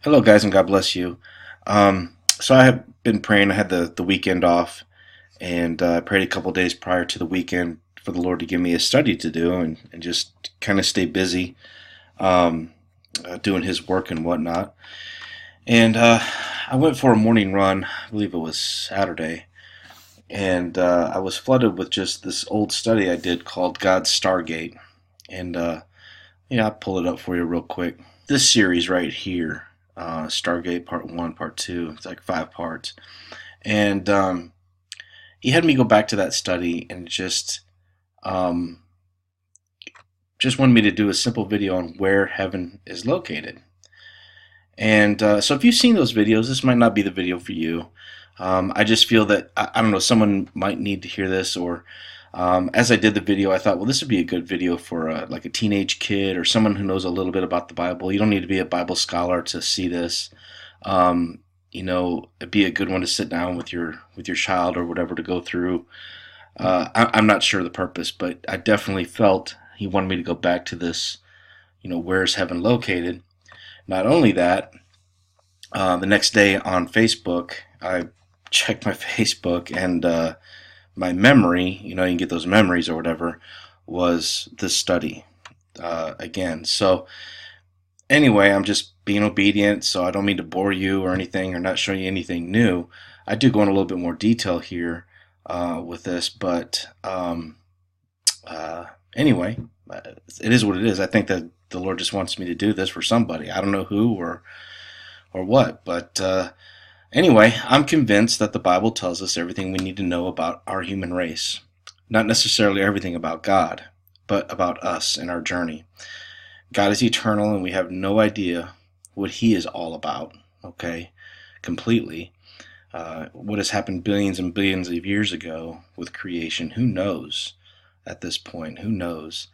Hello, guys, and God bless you. So I have been praying. I had the weekend off, and I prayed a couple days prior to the weekend for the Lord to give me a study to do and just kind of stay busy um, doing His work and whatnot. And I went for a morning run. I believe it was Saturday, and I was flooded with just this old study I did called God's Stargate. And I'll pull it up for you real quick. This series right here, Stargate Part 1, Part 2, it's like 5 parts. And he had me go back to that study and um, just wanted me to do a simple video on where heaven is located. And so if you've seen those videos, this might not be the video for you. I just feel that, I don't know, someone might need to hear this, or as I did the video, I thought, well, this would be a good video for like a teenage kid or someone who knows a little bit about the Bible. You don't need to be a Bible scholar to see this. It'd be a good one to sit down with your child or whatever to go through. I'm not sure of the purpose, but I definitely felt he wanted me to go back to this. Where is heaven located? Not only that, the next day on Facebook, I checked my Facebook and my memory, you can get those memories or whatever, was this study again. So anyway, I'm just being obedient, so I don't mean to bore you or anything or not show you anything new. I do go in a little bit more detail here with this, but uh, anyway, it is what it is. I think that the Lord just wants me to do this for somebody. I don't know who or what, but anyway, I'm convinced that the Bible tells us everything we need to know about our human race. Not necessarily everything about God, but about us and our journey. God is eternal and we have no idea what He is all about, okay? Completely. What has happened billions and billions of years ago with creation, who knows at this point? Who knows?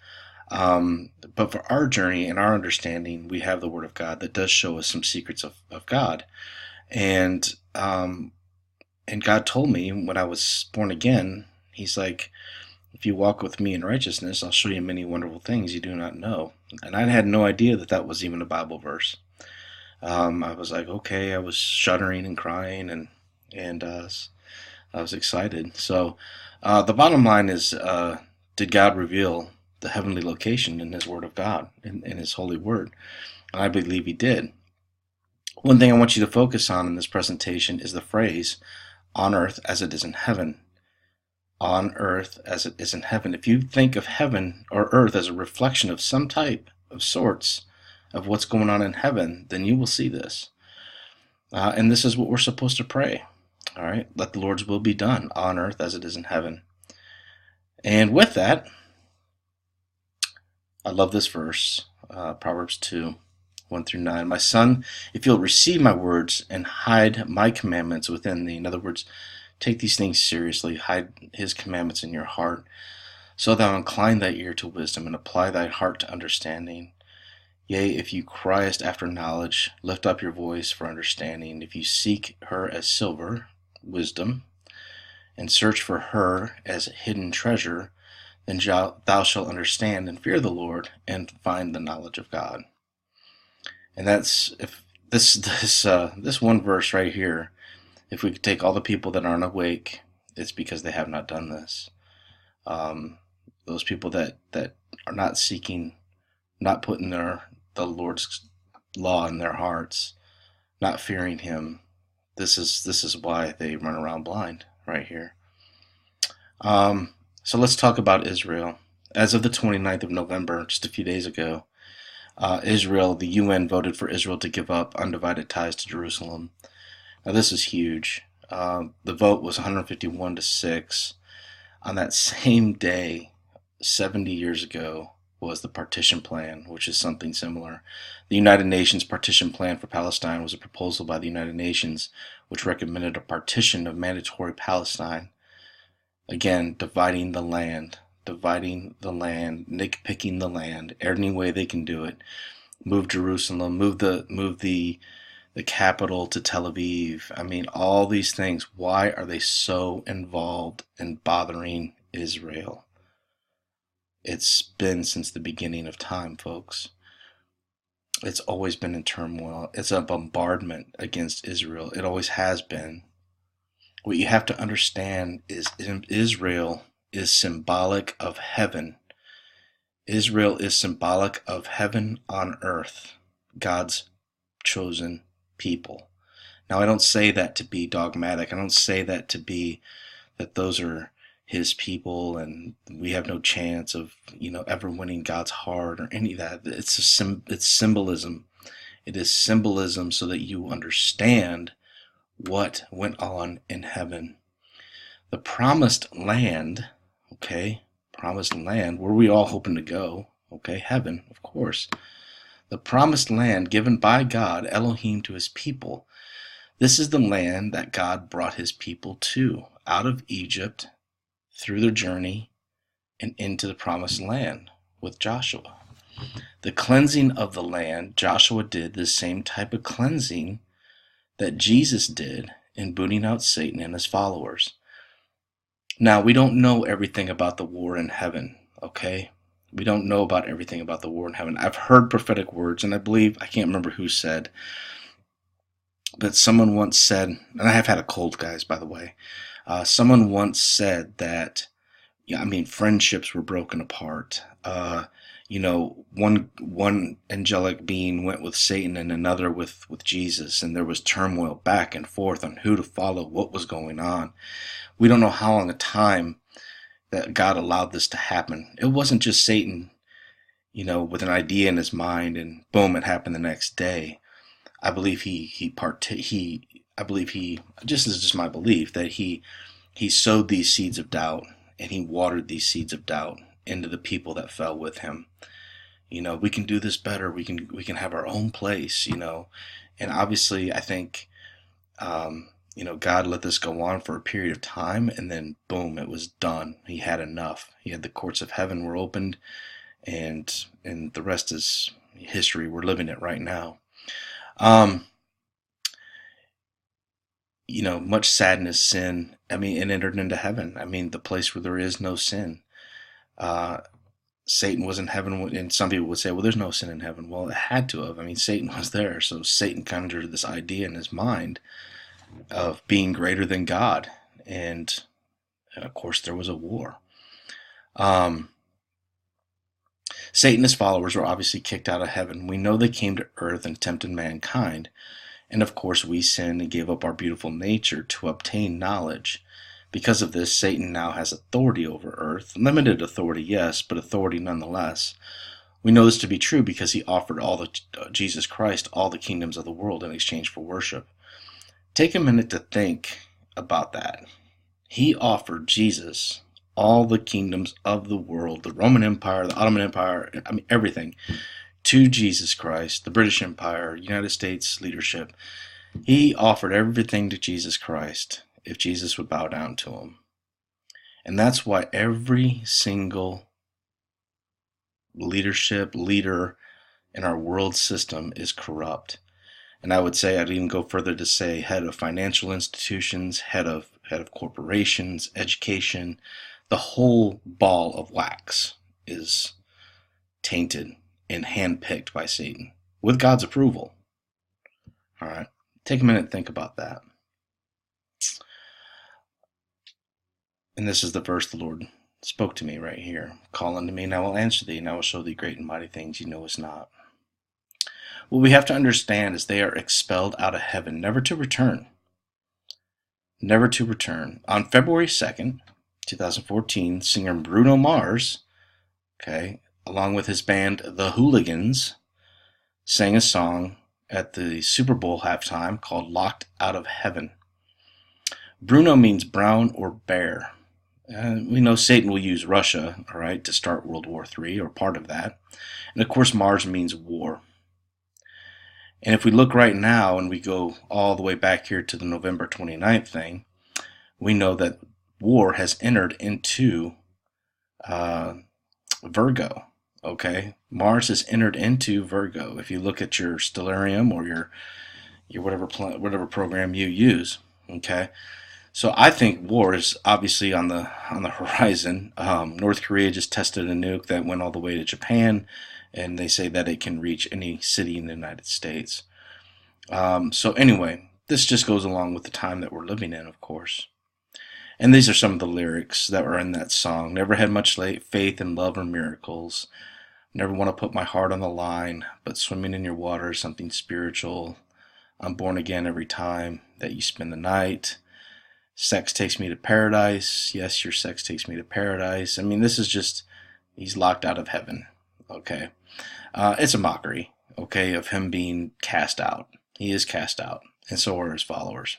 But for our journey and our understanding, we have the Word of God that does show us some secrets of God. And and God told me when I was born again, He's like, if you walk with me in righteousness, I'll show you many wonderful things you do not know. And I had no idea that that was even a Bible verse. I was like, okay, I was shuddering and crying and I was excited. So the bottom line is, did God reveal the heavenly location in His Word of God, in His holy Word? And I believe He did. One thing I want you to focus on in this presentation is the phrase, on earth as it is in heaven. On earth as it is in heaven. If you think of heaven or earth as a reflection of some type of sorts of what's going on in heaven, then you will see this. And this is what we're supposed to pray. All right, let the Lord's will be done on earth as it is in heaven. And with that, I love this verse, Proverbs 2, 1 through 9. My son, if you'll receive my words and hide my commandments within thee, in other words, take these things seriously, hide His commandments in your heart, so thou incline thy ear to wisdom and apply thy heart to understanding. Yea, if you criest after knowledge, lift up your voice for understanding. If you seek her as silver, wisdom, and search for her as hidden treasure, then thou shalt understand and fear the Lord and find the knowledge of God. And that's if this one verse right here. If we could take all the people that aren't awake, it's because they have not done this. Those people that are not seeking, not putting the Lord's law in their hearts, not fearing Him. This is why they run around blind right here. So let's talk about Israel. As of the 29th of November, just a few days ago, the UN voted for Israel to give up undivided ties to Jerusalem. Now this is huge. The vote was 151 to 6. On that same day, 70 years ago, was the partition plan, which is something similar. The United Nations partition plan for Palestine was a proposal by the United Nations which recommended a partition of mandatory Palestine. Again, dividing the land, nitpicking the land, any way they can do it. Move Jerusalem, move the capital to Tel Aviv. I mean, all these things. Why are they so involved in bothering Israel? It's been since the beginning of time, folks. It's always been in turmoil. It's a bombardment against Israel. It always has been. What you have to understand is Israel is symbolic of heaven. Israel is symbolic of heaven on earth, God's chosen people. Now, I don't say that to be dogmatic. I don't say that to be that those are his people and we have no chance of, ever winning God's heart or any of that. It's symbolism. It is symbolism so that you understand what went on in heaven. The promised land, okay, promised land, where we all hoping to go, okay, heaven, of course. The promised land given by God, Elohim, to his people. This is the land that God brought his people to, out of Egypt, through their journey, and into the promised land with Joshua. The cleansing of the land, Joshua did the same type of cleansing that Jesus did in booting out Satan and his followers. Now, we don't know everything about the war in heaven, okay? We don't know about everything about the war in heaven. I've heard prophetic words, and I can't remember who said, but someone once said, and I have had a cold, guys, by the way. Someone once said that, friendships were broken apart. One angelic being went with Satan and another with Jesus, and there was turmoil back and forth on who to follow, what was going on. We don't know how long a time that God allowed this to happen. It wasn't just Satan, with an idea in his mind and boom, it happened the next day. I believe this is just my belief, that he sowed these seeds of doubt and he watered these seeds of doubt into the people that fell with him. We can do this better. We can have our own place, and obviously I think, God let this go on for a period of time, and then boom, it was done. He had enough. He had the courts of heaven were opened, and the rest is history. We're living it right now. Much sadness, sin, and entered into heaven. The place where there is no sin. Satan was in heaven, and some people would say, well, there's no sin in heaven. Well, it had to have. Satan was there, so Satan conjured this idea in his mind of being greater than God, and of course there was a war. Satan and his followers were obviously kicked out of heaven. We know they came to earth and tempted mankind, and of course we sinned and gave up our beautiful nature to obtain knowledge. Because of this, Satan now has authority over earth. Limited authority, yes, but authority nonetheless. We know this to be true because he offered Jesus Christ all the kingdoms of the world in exchange for worship. Take a minute to think about that. He offered Jesus all the kingdoms of the world, the Roman Empire, the Ottoman Empire, everything, to Jesus Christ, the British Empire, United States leadership. He offered everything to Jesus Christ if Jesus would bow down to him. And that's why every single leader in our world system is corrupt. And I would say, I'd even go further to say head of financial institutions, head of corporations, education, the whole ball of wax is tainted and handpicked by Satan with God's approval. All right, take a minute and think about that. And this is the verse the Lord spoke to me right here. Call unto me, and I will answer thee, and I will show thee great and mighty things you know is not. What we have to understand is they are expelled out of heaven, never to return. Never to return. On February 2nd, 2014, singer Bruno Mars, along with his band The Hooligans, sang a song at the Super Bowl halftime called Locked Out of Heaven. Bruno means brown or bear. We know Satan will use Russia, to start World War III, or part of that. And of course, Mars means war. And if we look right now and we go all the way back here to the November 29th thing, we know that war has entered into Virgo. Mars has entered into Virgo. If you look at your stellarium or your whatever program you use, So I think war is obviously on the horizon. North Korea just tested a nuke that went all the way to Japan, and they say that it can reach any city in the United States. So anyway, this just goes along with the time that we're living in, of course. And these are some of the lyrics that were in that song. Never had much faith in love or miracles. Never want to put my heart on the line, but swimming in your water is something spiritual. I'm born again every time that you spend the night. Sex takes me to paradise. Yes, your sex takes me to paradise. I mean, this is just, he's locked out of heaven. Okay. It's a mockery, okay, of him being cast out. He is cast out, and so are his followers.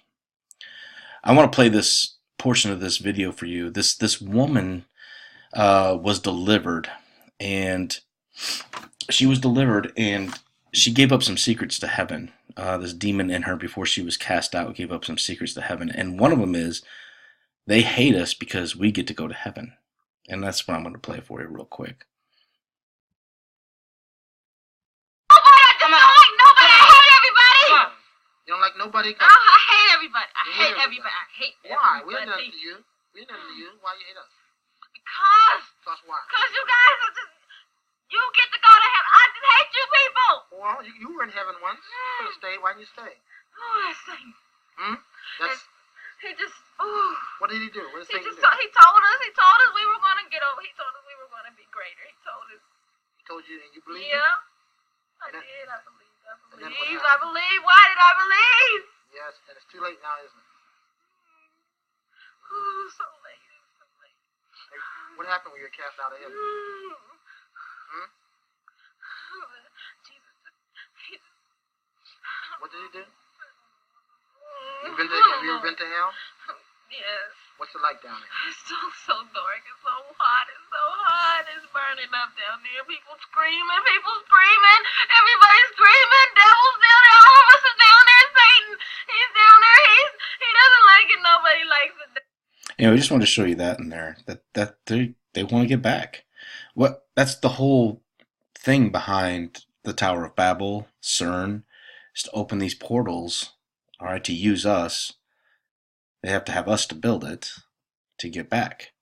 I want to play this portion of this video for you. This woman was delivered, and she gave up some secrets to heaven. This demon in her, before she was cast out, gave up some secrets to heaven, and one of them is they hate us because we get to go to heaven. And that's what I'm going to play for you real quick. You don't like nobody? Oh, I hate everybody. I hate everybody. I hate everybody. Why? We're nothing to you. We're nothing to you. Why you hate us? Because why? Because you guys are just, you get to go to heaven. I just hate you people. Well, you were in heaven once. You could have stayed. Why didn't you stay? Oh, that thing. He just, oh. What did he do? What did he do? He told us we were going to get over. He told us we were going to be greater. He told us. He told you, and you believed? Yeah. I did. I believe. I believe. Why did I believe? Yes, and it's too late now, isn't it? Ooh, so late. So late. Hey, what happened when you were cast out of heaven? Jesus. What did he do? Have you ever been to hell? Yes. What's it like down there? It's so dark. It's so hot. It's so hot. It's burning up down there. People screaming. Everybody's screaming. Devil's down there. All of us are down there. Satan, he's down there. He doesn't like it. Nobody likes it. We just wanted to show you that in there. That they want to get back. That's the whole thing behind the Tower of Babel, CERN, is to open these portals, all right, to use us. They have to have us to build it to get back.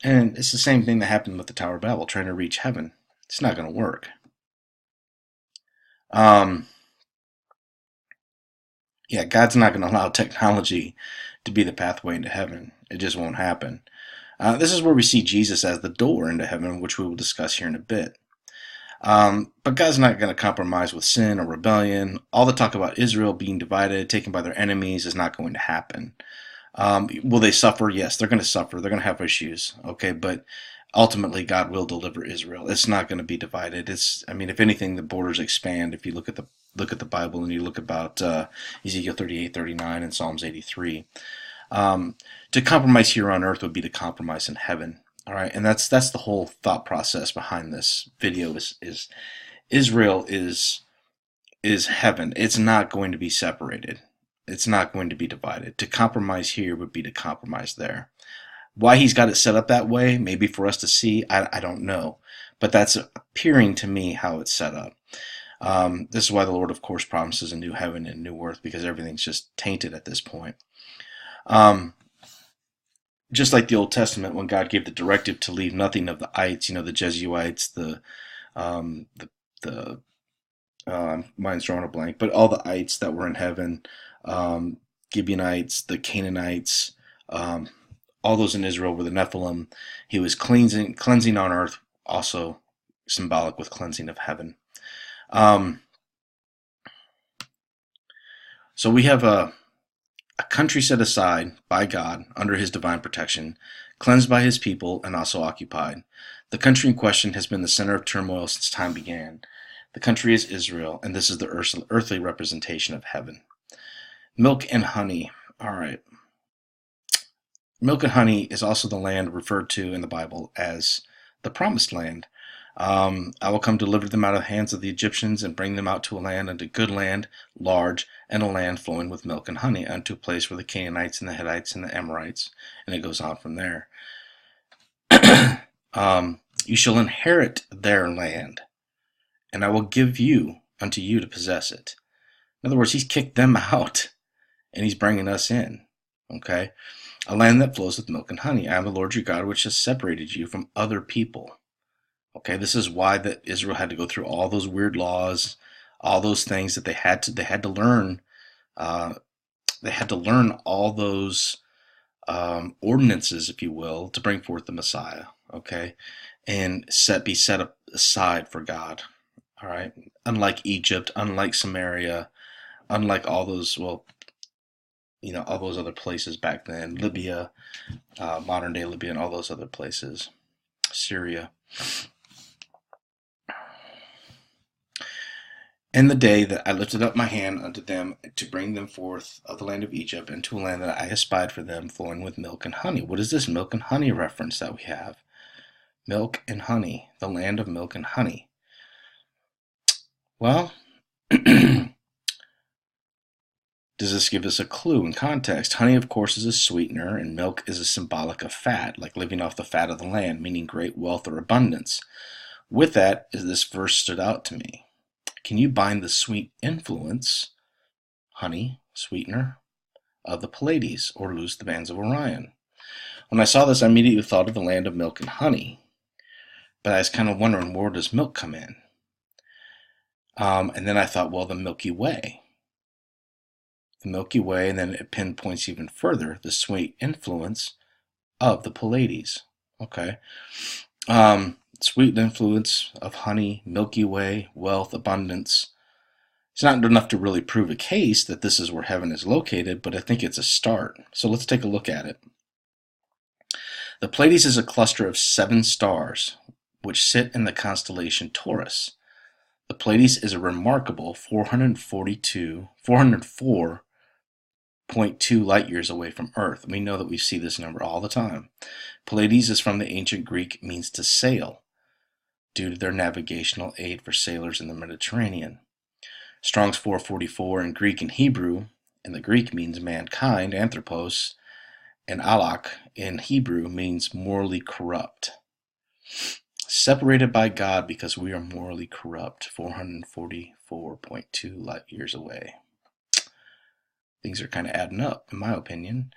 And it's the same thing that happened with the Tower of Babel, trying to reach heaven. It's not going to work. God's not going to allow technology to be the pathway into heaven. It just won't happen. This is where we see Jesus as the door into heaven, which we will discuss here in a bit. But God's not going to compromise with sin or rebellion. All the talk about Israel being divided, taken by their enemies, is not going to happen. Will they suffer? Yes, they're going to suffer. They're going to have issues. Okay, but ultimately God will deliver Israel. It's not going to be divided. If anything, the borders expand. If you look at the Bible and you look about Ezekiel 38, 39, and Psalms 83, to compromise here on earth would be to compromise in heaven. All right, and that's the whole thought process behind this video. Is Israel is heaven. It's not going to be separated. It's not going to be divided. To compromise here would be to compromise there. Why he's got it set up that way, maybe for us to see, I don't know. But that's appearing to me how it's set up. This is why the Lord, of course, promises a new heaven and new earth, because everything's just tainted at this point. Just like the Old Testament, when God gave the directive to leave nothing of the ites, the Jesuites, mine's drawing a blank, but all the ites that were in heaven, Gibeonites, the Canaanites, all those in Israel were the Nephilim. He was cleansing on earth, also symbolic with cleansing of heaven. So we have a country set aside by God under his divine protection, cleansed by his people, and also occupied. The country in question has been the center of turmoil since time began. The country is Israel, and this is the earthly representation of heaven. Milk and honey. All right. Milk and honey is also the land referred to in the Bible as the promised land. I will come deliver them out of the hands of the Egyptians and bring them out to a land, unto good land, large, and a land flowing with milk and honey, unto a place where the Canaanites and the Hittites and the Amorites, and it goes on from there. You shall inherit their land, and I will give unto you to possess it. In other words, he's kicked them out, and he's bringing us in. Okay? A land that flows with milk and honey. I am the Lord your God, which has separated you from other people. Okay, this is why that Israel had to go through all those weird laws, all those things that they had to learn. Uh, they had to learn all those ordinances, if you will, to bring forth the Messiah. Okay, and be set aside for God. All right, unlike Egypt, unlike Samaria, unlike all those, well, all those other places back then, Libya, modern day Libya, and all those other places, Syria. And the day that I lifted up my hand unto them to bring them forth of the land of Egypt into a land that I espied for them, flowing with milk and honey. What is this milk and honey reference that we have? Milk and honey, the land of milk and honey. Well, does this give us a clue in context? Honey, of course, is a sweetener, and milk is a symbolic of fat, like living off the fat of the land, meaning great wealth or abundance. With that, this verse stood out to me. Can you bind the sweet influence, honey, sweetener, of the Pleiades, or loose the bands of Orion? When I saw this, I immediately thought of the land of milk and honey, but I was kind of wondering, where does milk come in? And then I thought, well, the Milky Way. The Milky Way, and then it pinpoints even further the sweet influence of the Pleiades. Okay. Sweet influence of honey, Milky Way, wealth, abundance. It's not enough to really prove a case that this is where heaven is located, but I think it's a start. So let's take a look at it. The Pleiades is a cluster of 7 stars, which sit in the constellation Taurus. The Pleiades is a remarkable 404.2 light years away from Earth. We know that we see this number all the time. Pleiades is from the ancient Greek, means to sail, due to their navigational aid for sailors in the Mediterranean. Strong's 444 in Greek and Hebrew, in the Greek means mankind, anthropos, and alak in Hebrew means morally corrupt. Separated by God because we are morally corrupt, 444.2 light years away. Things are kind of adding up, in my opinion.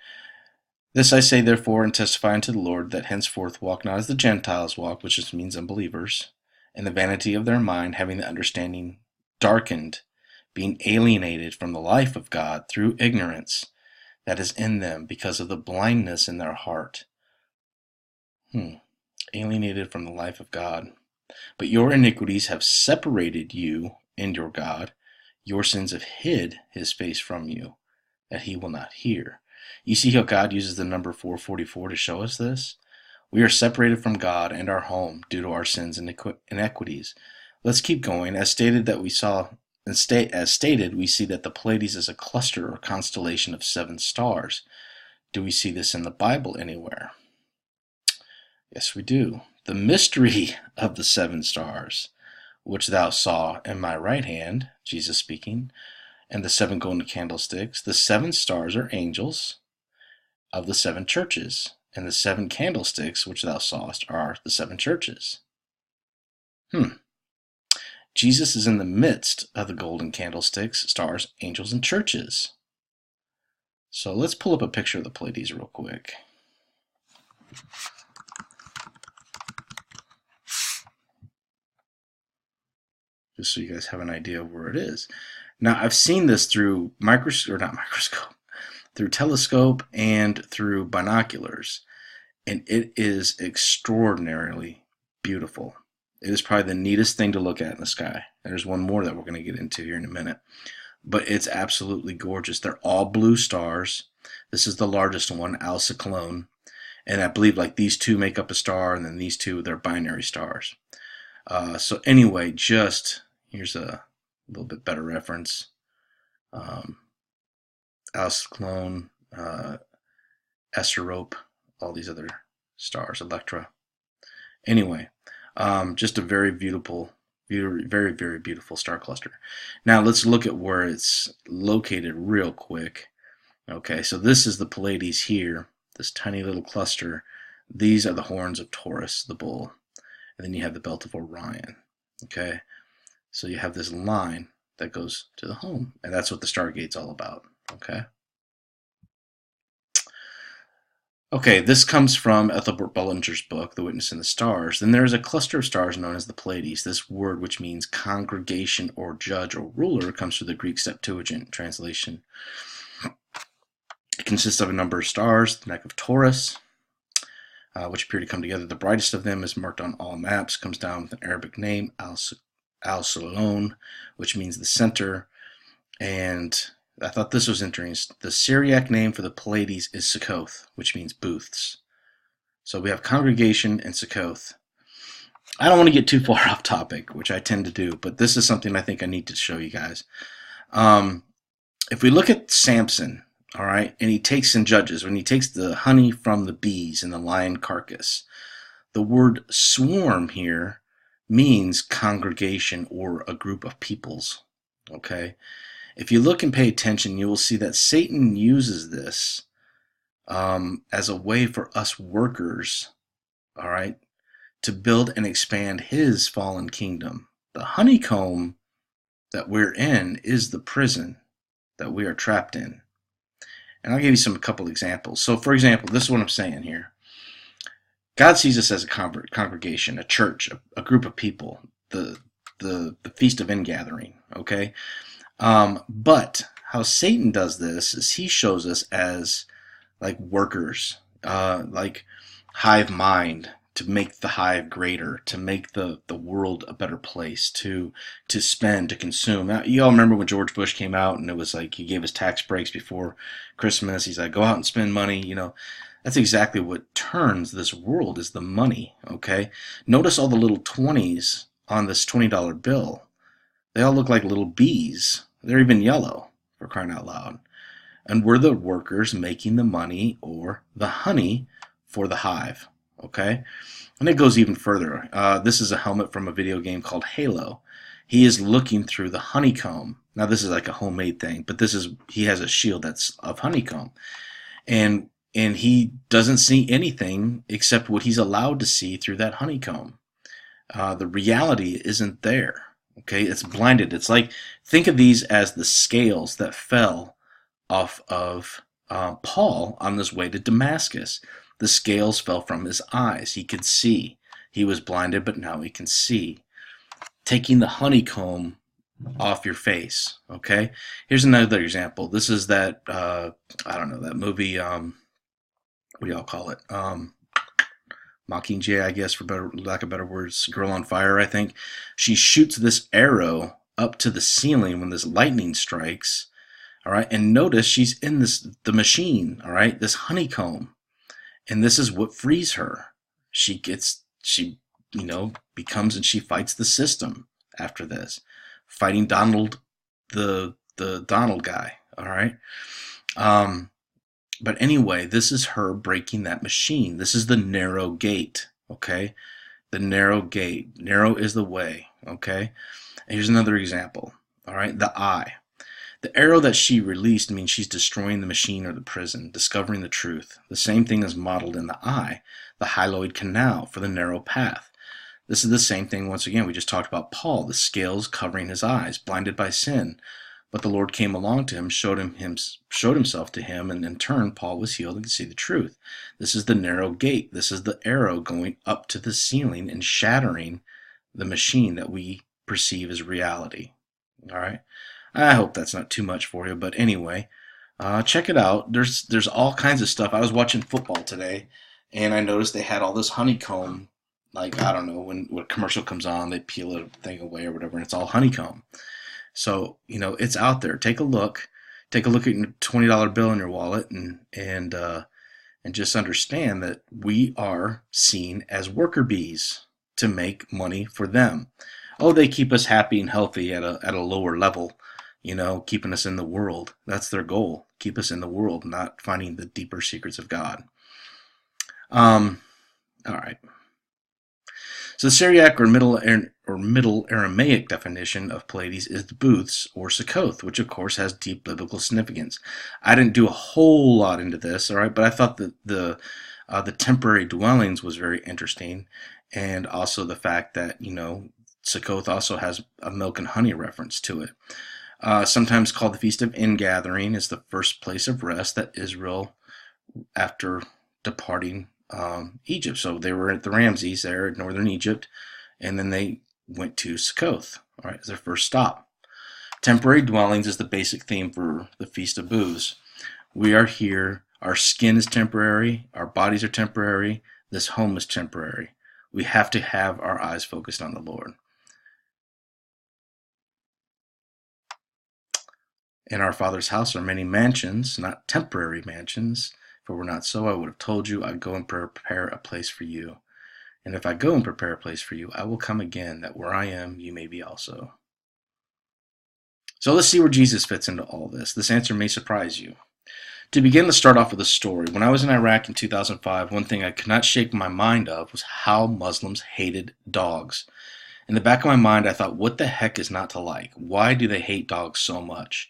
This I say, therefore, and testify unto the Lord, that henceforth walk not as the Gentiles walk, which just means unbelievers, in the vanity of their mind, having the understanding darkened, being alienated from the life of God through ignorance that is in them because of the blindness in their heart. Alienated from the life of God. But your iniquities have separated you and your God. Your sins have hid his face from you, that he will not hear. You see how God uses the number 444 to show us this? We are separated from God and our home due to our sins and inequities. Let's keep going. As stated, we see that the Pleiades is a cluster or constellation of 7 stars. Do we see this in the Bible anywhere? Yes, we do. The mystery of the 7 stars, which thou saw in my right hand, Jesus speaking, and the 7 golden candlesticks. The 7 stars are angels of the 7 churches, and the 7 candlesticks which thou sawest are the 7 churches. Jesus is in the midst of the golden candlesticks, stars, angels, and churches. So let's pull up a picture of the Pleiades real quick. Just so you guys have an idea of where it is. Now, I've seen this through through telescope and through binoculars, and it is extraordinarily beautiful. It is probably the neatest thing to look at in the sky. There's one more that we're going to get into here in a minute, but it's absolutely gorgeous. They're all blue stars. This is the largest one, Alpha Clone, and I believe like these 2 make up a star, and then these 2, they're binary stars. So anyway, here's a little bit better reference. Alpha Clone, Asterope, all these other stars, Electra. Anyway, just a very beautiful, very, very beautiful star cluster. Now let's look at where it's located real quick. Okay, so this is the Pleiades here, this tiny little cluster. These are the horns of Taurus, the bull. And then you have the belt of Orion. Okay, so you have this line that goes to the home, and that's what the Stargate's all about. Okay. Okay, this comes from Ethelbert Bullinger's book, The Witness in the Stars. Then there is a cluster of stars known as the Pleiades. This word, which means congregation or judge or ruler, comes from the Greek Septuagint translation. It consists of a number of stars, the neck of Taurus, which appear to come together. The brightest of them is marked on all maps, comes down with an Arabic name, Al-Salon, which means the center. And I thought this was interesting. The Syriac name for the Pleiades is Succoth, which means booths. So we have congregation and Succoth. I don't want to get too far off topic, which I tend to do, but this is something I think I need to show you guys. If we look at Samson, all right, and he takes in Judges, when he takes the honey from the bees in the lion carcass, the word swarm here means congregation or a group of peoples, okay? If you look and pay attention, you will see that Satan uses this as a way for us workers, all right, to build and expand his fallen kingdom. The honeycomb that we're in is the prison that we are trapped in. And I'll give you a couple examples. So, for example, this is what I'm saying here. God sees us as a congregation, a church, a group of people, the Feast of Ingathering, okay? But how Satan does this is he shows us as like workers, like hive mind, to make the hive greater, to make the world a better place, to spend, to consume. Now, you all remember when George Bush came out and it was like he gave us tax breaks before Christmas. He's like, go out and spend money, you know. That's exactly what turns this world, is the money, okay? Notice all the little 20s on this $20 bill. They all look like little bees. They're even yellow, for crying out loud. And we're the workers making the money or the honey for the hive, okay? And it goes even further. This is a helmet from a video game called Halo. He is looking through the honeycomb. Now, this is like a homemade thing, but he has a shield that's of honeycomb. And he doesn't see anything except what he's allowed to see through that honeycomb. The reality isn't there. Okay, it's blinded. It's like, think of these as the scales that fell off of Paul on his way to Damascus. The scales fell from his eyes. He could see. He was blinded, but now he can see. Taking the honeycomb off your face. Okay, here's another example. This is that, I don't know, that movie, what do y'all call it? Mockingjay, I guess, for lack of better words, Girl on Fire, I think. She shoots this arrow up to the ceiling when this lightning strikes, all right? And notice she's in the machine, all right? This honeycomb. And this is what frees her. She becomes, and she fights the system after this. Fighting Donald, the Donald guy, all right? But anyway, this is her breaking that machine. This is the narrow gate, okay? The narrow gate. Narrow is the way, okay? And here's another example, all right? The eye. The arrow that she released means she's destroying the machine or the prison, discovering the truth. The same thing is modeled in the eye, the hyaloid canal for the narrow path. This is the same thing, once again, we just talked about Paul, the scales covering his eyes, blinded by sin. But the Lord came along to him, showed himself to him, and in turn, Paul was healed and could see the truth. This is the narrow gate. This is the arrow going up to the ceiling and shattering the machine that we perceive as reality. All right? I hope that's not too much for you, but anyway, check it out. There's all kinds of stuff. I was watching football today, and I noticed they had all this honeycomb. Like, I don't know, when a commercial comes on, they peel a thing away or whatever, and it's all honeycomb. So, it's out there. Take a look. Take a look at your $20 bill in your wallet and just understand that we are seen as worker bees to make money for them. Oh, they keep us happy and healthy at a lower level, keeping us in the world. That's their goal. Keep us in the world, not finding the deeper secrets of God. All right. So the Syriac or Middle Aramaic definition of Pleiades is the booths or Succoth, which of course has deep biblical significance. I didn't do a whole lot into this, all right, but I thought that the temporary dwellings was very interesting, and also the fact that Succoth also has a milk and honey reference to it. Sometimes called the Feast of Ingathering, is the first place of rest that Israel, after departing Egypt. So they were at the Ramses there in northern Egypt, and then they went to Succoth, all right, as their first stop. Temporary dwellings is the basic theme for the Feast of Booths. We are here. Our skin is temporary. Our bodies are temporary. This home is temporary. We have to have our eyes focused on the Lord. In our Father's house are many mansions, not temporary mansions. If it were not so, I would have told you, I'd go and prepare a place for you. And if I go and prepare a place for you, I will come again, that where I am, you may be also. So let's see where Jesus fits into all this. This answer may surprise you. To begin, let's start off with a story. When I was in Iraq in 2005, one thing I could not shake my mind of was how Muslims hated dogs. In the back of my mind, I thought, what the heck is not to like? Why do they hate dogs so much?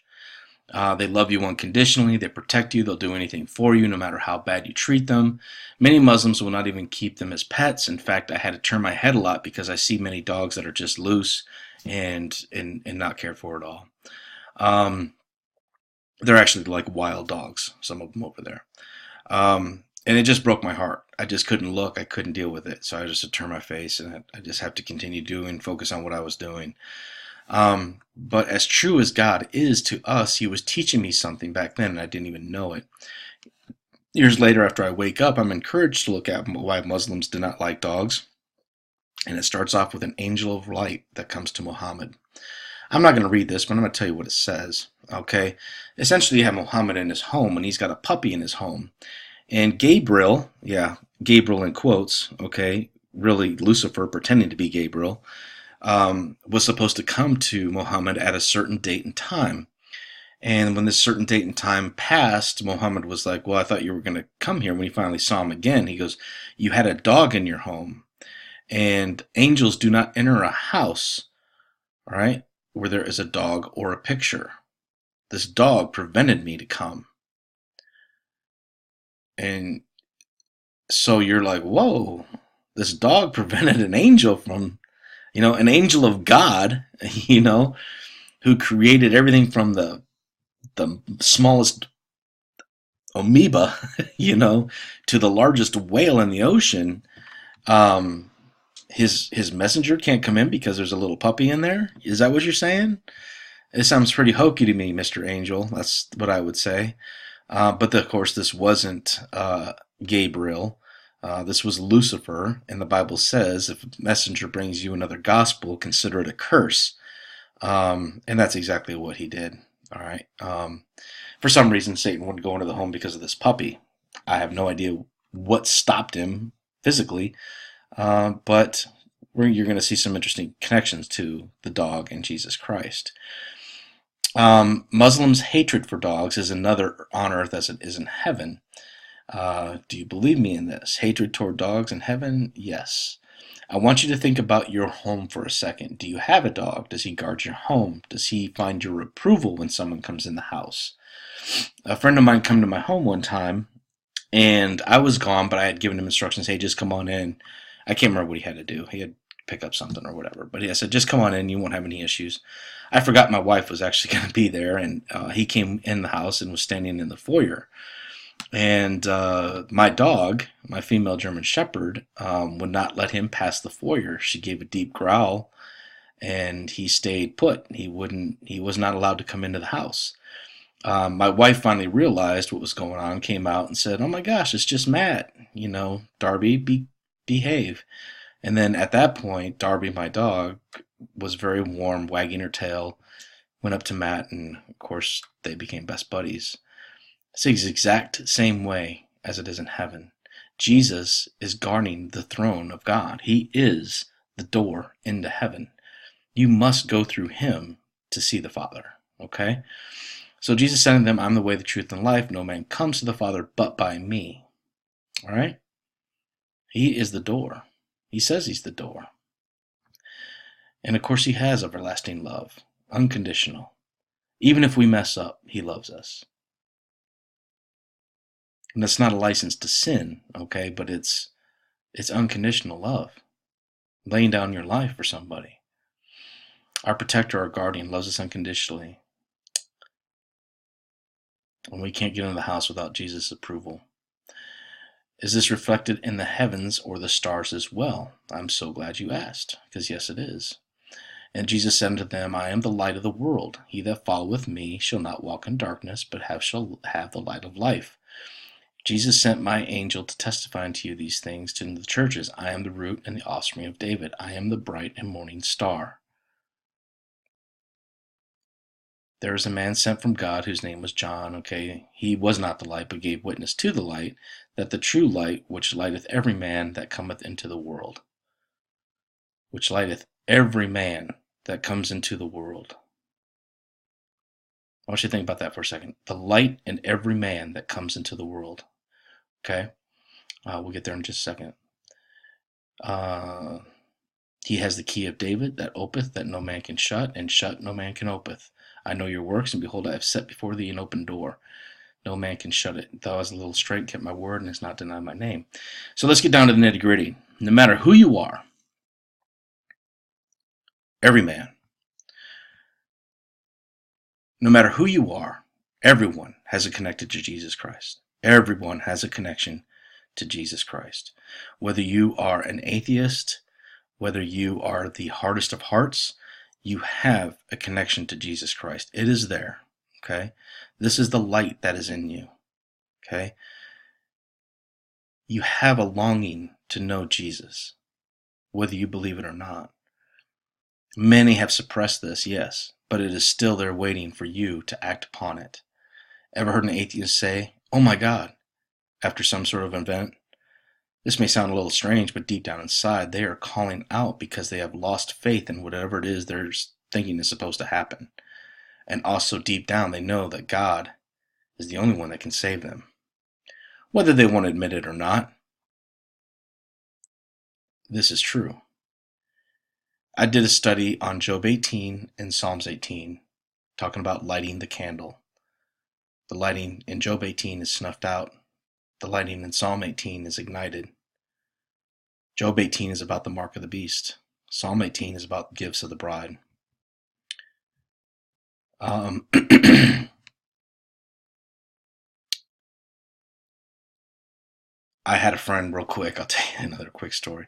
They love you unconditionally. They protect you. They'll do anything for you, no matter how bad you treat them. Many Muslims will not even keep them as pets. In fact, I had to turn my head a lot because I see many dogs that are just loose and not cared for at all. They're actually like wild dogs, some of them over there. And it just broke my heart. I just couldn't look. I couldn't deal with it. So I just had to turn my face, and I just have to continue doing, focus on what I was doing. But as true as God is to us, he was teaching me something back then, and I didn't even know it. Years later, after I wake up, I'm encouraged to look at why Muslims do not like dogs. And it starts off with an angel of light that comes to Muhammad. I'm not going to read this, but I'm going to tell you what it says. Okay? Essentially, you have Muhammad in his home, and he's got a puppy in his home. And Gabriel, Gabriel in quotes, okay, really Lucifer pretending to be Gabriel, was supposed to come to Muhammad at a certain date and time. And when this certain date and time passed, Muhammad was like, well, I thought you were going to come here. When he finally saw him again, he goes, you had a dog in your home. And angels do not enter a house, all right, where there is a dog or a picture. This dog prevented me to come. And so you're like, whoa, this dog prevented an angel from, an angel of God, who created everything from the smallest amoeba, to the largest whale in the ocean. His messenger can't come in because there's a little puppy in there? Is that what you're saying? It sounds pretty hokey to me, Mr. Angel. That's what I would say. But of course, this wasn't Gabriel. This was Lucifer, and the Bible says, if a messenger brings you another gospel, consider it a curse. And that's exactly what he did. All right. For some reason, Satan wouldn't go into the home because of this puppy. I have no idea what stopped him physically, but you're going to see some interesting connections to the dog and Jesus Christ. Muslims' hatred for dogs is another on earth as it is in heaven. Do you believe me in this? Hatred toward dogs in heaven? Yes. I want you to think about your home for a second. Do you have a dog? Does he guard your home? Does he find your approval when someone comes in the house? A friend of mine came to my home one time, and I was gone, but I had given him instructions, hey, just come on in. I can't remember what he had to do. He had to pick up something or whatever. But I said, just come on in. You won't have any issues. I forgot my wife was actually going to be there, and he came in the house and was standing in the foyer. And my dog, my female German Shepherd, would not let him pass the foyer. She gave a deep growl, and he stayed put. He was not allowed to come into the house. My wife finally realized what was going on, came out and said, oh my gosh, it's just Matt. Darby, behave. And then at that point, Darby, my dog, was very warm, wagging her tail, went up to Matt, and of course, they became best buddies. It's the exact same way as it is in heaven. Jesus is guarding the throne of God. He is the door into heaven. You must go through him to see the Father, okay? So Jesus said to them, I'm the way, the truth, and life. No man comes to the Father but by me, all right? He is the door. He says he's the door. And of course, he has everlasting love, unconditional. Even if we mess up, he loves us. And that's not a license to sin, okay? But it's unconditional love. Laying down your life for somebody. Our protector, our guardian, loves us unconditionally. And we can't get into the house without Jesus' approval. Is this reflected in the heavens or the stars as well? I'm so glad you asked, because yes, it is. And Jesus said unto them, I am the light of the world. He that followeth me shall not walk in darkness, but shall have the light of life. Jesus sent my angel to testify unto you these things to the churches. I am the root and the offspring of David. I am the bright and morning star. There is a man sent from God whose name was John. Okay, he was not the light, but gave witness to the light, that the true light, which lighteth every man that cometh into the world. Which lighteth every man that comes into the world. I want you to think about that for a second. The light in every man that comes into the world. Okay? We'll get there in just a second. He has the key of David that opeth, that no man can shut, and shut no man can opeth. I know your works, and behold, I have set before thee an open door. No man can shut it. Thou hast a little straight, kept my word, and hast not denied my name. So let's get down to the nitty gritty. No matter who you are, every man, no matter who you are, everyone has a connection to Jesus Christ. Everyone has a connection to Jesus Christ. Whether you are an atheist, whether you are the hardest of hearts, you have a connection to Jesus Christ. It is there. Okay? This is the light that is in you. Okay? You have a longing to know Jesus, whether you believe it or not. Many have suppressed this, yes, but it is still there waiting for you to act upon it. Ever heard an atheist say, oh my God, after some sort of event? This may sound a little strange, but deep down inside, they are calling out because they have lost faith in whatever it is they're thinking is supposed to happen. And also deep down, they know that God is the only one that can save them. Whether they want to admit it or not, this is true. I did a study on Job 18 and Psalms 18, talking about lighting the candle. The lighting in Job 18 is snuffed out. The lighting in Psalm 18 is ignited. Job 18 is about the mark of the beast. Psalm 18 is about the gifts of the bride. I had a friend, real quick, I'll tell you another quick story.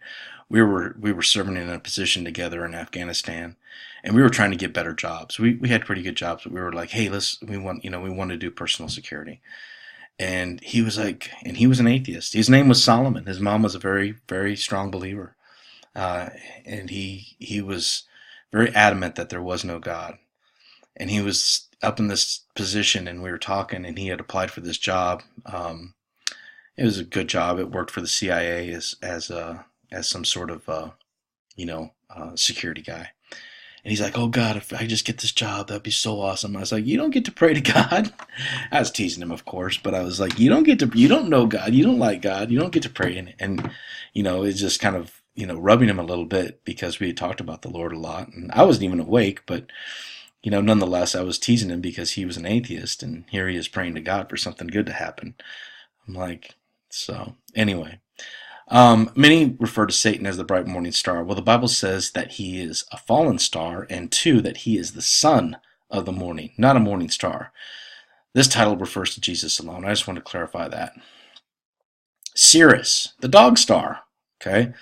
We were serving in a position together in Afghanistan, and we were trying to get better jobs. We had pretty good jobs, but we were like, hey, we want to do personal security. And he was like, and he was an atheist. His name was Solomon. His mom was a very, very strong believer. And he was very adamant that there was no God. And he was up in this position, and we were talking, and he had applied for this job. It was a good job. It worked for the CIA as some sort of security guy. And he's like, oh God, if I just get this job, that'd be so awesome. I was like, you don't get to pray to God. I was teasing him, of course, but I was like, you don't know God, you don't like God, you don't get to pray. And it's just kind of, rubbing him a little bit because we had talked about the Lord a lot. And I wasn't even awake, but, nonetheless, I was teasing him because he was an atheist, and here he is praying to God for something good to happen. I'm like, so anyway. Many refer to Satan as the bright morning star. Well, the Bible says that he is a fallen star, and two, that he is the son of the morning, not a morning star. This title refers to Jesus alone. I just want to clarify that. Sirius, the dog star, okay,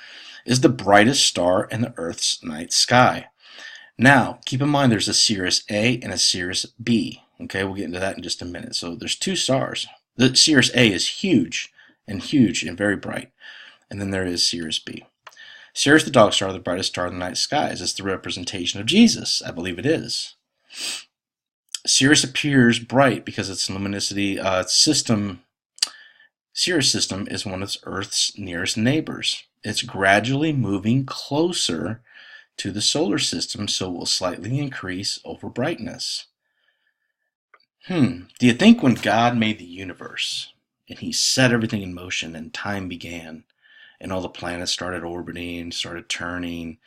is the brightest star in the Earth's night sky. Now, keep in mind there's a Sirius A and a Sirius B. Okay, we'll get into that in just a minute. So there's two stars. The Sirius A is huge and very bright. And then there is Sirius B. Sirius the dog star, the brightest star in the night skies. It's the representation of Jesus. I believe it is. Sirius appears bright because its luminosity Sirius system is one of Earth's nearest neighbors. It's gradually moving closer to the solar system, so it will slightly increase over brightness. Do you think when God made the universe and he set everything in motion and time began and all the planets started orbiting, started turning,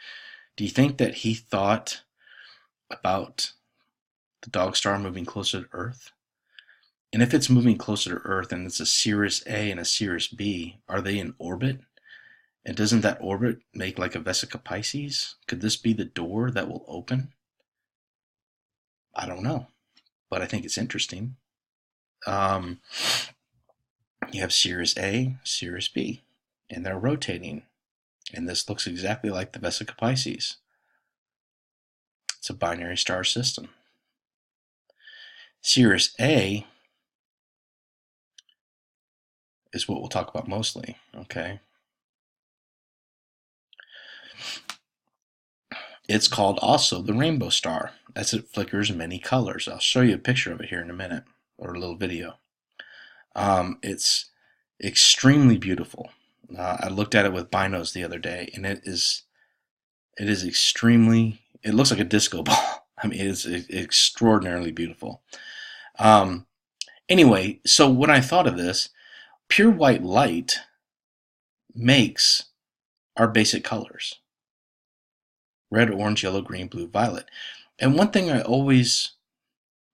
do you think that he thought about the dog star moving closer to Earth? And if it's moving closer to Earth and it's a Sirius A and a Sirius B, are they in orbit? And doesn't that orbit make like a Vesica Pisces? Could this be the door that will open? I don't know, but I think it's interesting. You have Sirius A, Sirius B, and they're rotating. And this looks exactly like the Vesica Pisces. It's a binary star system. Sirius A is what we'll talk about mostly, okay? It's called also the rainbow star, as it flickers many colors. I'll show you a picture of it here in a minute, or a little video. It's extremely beautiful. I looked at it with binos the other day, and it is extremely, it looks like a disco ball. I mean, it's extraordinarily beautiful. Anyway, so when I thought of this, pure white light makes our basic colors: red, orange, yellow, green, blue, violet. And one thing I always,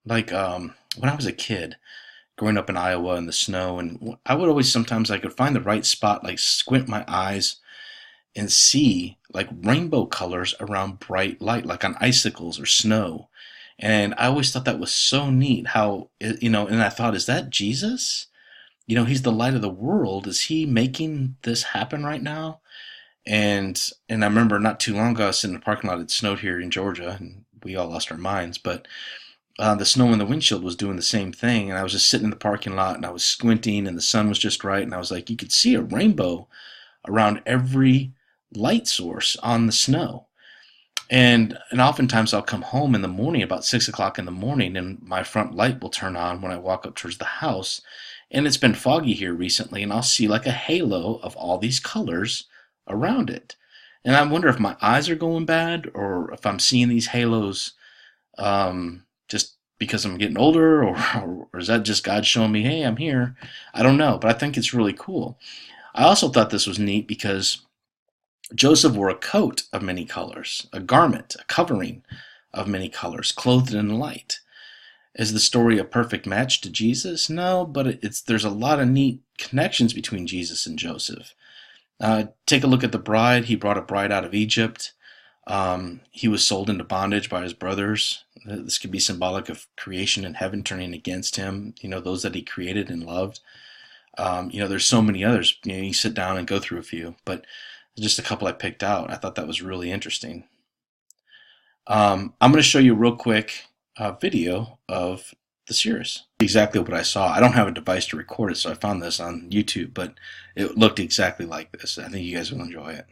like, when I was a kid, growing up in Iowa in the snow, and I would always, sometimes I could find the right spot, like squint my eyes and see like rainbow colors around bright light, like on icicles or snow. And I always thought that was so neat how, and I thought, is that Jesus? He's the light of the world. Is he making this happen right now? And I remember not too long ago, I was sitting in the parking lot. It snowed here in Georgia, and we all lost our minds. But the snow in the windshield was doing the same thing, and I was just sitting in the parking lot, and I was squinting, and the sun was just right, and I was like, you could see a rainbow around every light source on the snow. And oftentimes I'll come home in the morning, about 6 o'clock in the morning, and my front light will turn on when I walk up towards the house. And it's been foggy here recently, and I'll see like a halo of all these colors around it. And I wonder if my eyes are going bad, or if I'm seeing these halos just because I'm getting older, or is that just God showing me, hey, I'm here? I don't know, but I think it's really cool. I also thought this was neat because Joseph wore a coat of many colors, a garment, a covering of many colors, clothed in light. Is the story a perfect match to Jesus? No, but there's a lot of neat connections between Jesus and Joseph. Take a look at the bride. He brought a bride out of Egypt. He was sold into bondage by his brothers. This could be symbolic of creation and heaven turning against him, those that he created and loved. There's so many others. You sit down and go through a few, but just a couple I picked out. I thought that was really interesting. I'm going to show you real quick a video of the Cirrus. Exactly what I saw. I don't have a device to record it, so I found this on YouTube, but it looked exactly like this. I think you guys will enjoy it.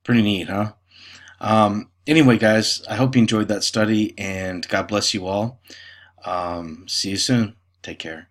Pretty neat, huh? Anyway, guys, I hope you enjoyed that study, and God bless you all. See you soon. Take care.